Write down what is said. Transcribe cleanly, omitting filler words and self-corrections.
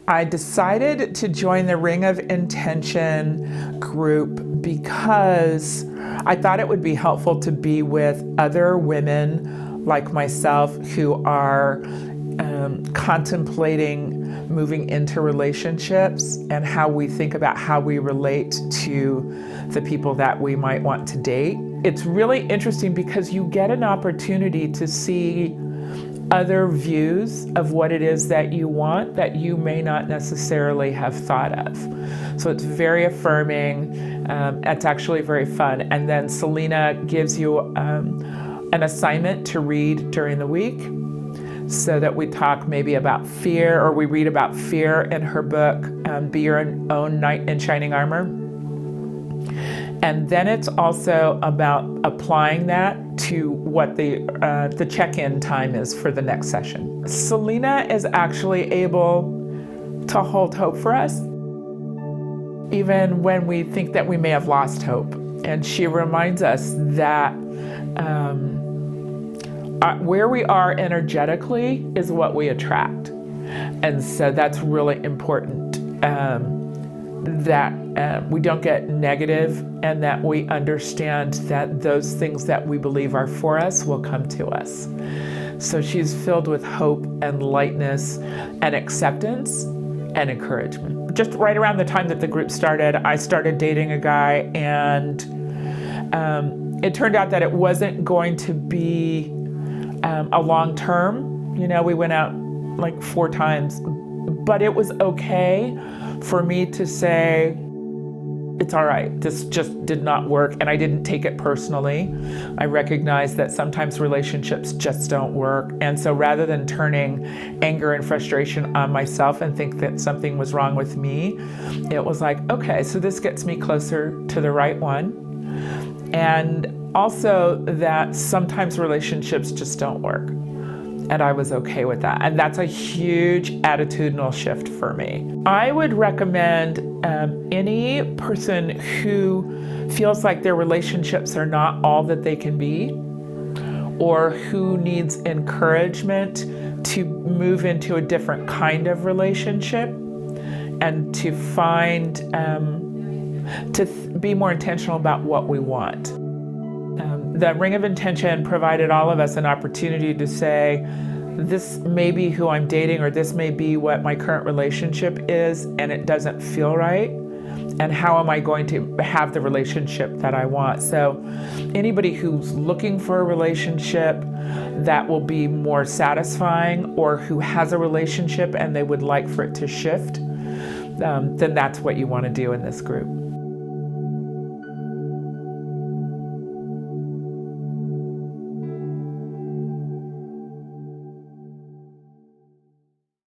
I decided to join the Ring of Intention group because I thought it would be helpful to be with other women like myself who are contemplating moving into relationships and how we think about how we relate to the people that we might want to date. It's really interesting because you get an opportunity to see other views of what it is that you want that you may not necessarily have thought of. So it's very affirming. It's actually very fun. And then Selena gives you an assignment to read during the week, so that we talk maybe about fear, or we read about fear in her book, Be Your Own Knight in Shining Armor. And then it's also about applying that to what the check-in time is for the next session. Selena is actually able to hold hope for us, even when we think that we may have lost hope. And she reminds us that where we are energetically is what we attract. And so that's really important, that we don't get negative, and that we understand that those things that we believe are for us will come to us. So she's filled with hope and lightness and acceptance and encouragement. Just right around the time that the group started, I started dating a guy, and it turned out that it wasn't going to be a long term. You know, we went out like 4 times, but it was okay for me to say, it's all right, this just did not work, and I didn't take it personally. I recognized that sometimes relationships just don't work, and so rather than turning anger and frustration on myself and think that something was wrong with me, it was like, okay, so this gets me closer to the right one. And also that sometimes relationships just don't work. And I was okay with that. And that's a huge attitudinal shift for me. I would recommend any person who feels like their relationships are not all that they can be, or who needs encouragement to move into a different kind of relationship and to find, be more intentional about what we want. The Ring of Intention provided all of us an opportunity to say, this may be who I'm dating, or this may be what my current relationship is, and it doesn't feel right. And how am I going to have the relationship that I want? So anybody who's looking for a relationship that will be more satisfying, or who has a relationship and they would like for it to shift, then that's what you want to do in this group.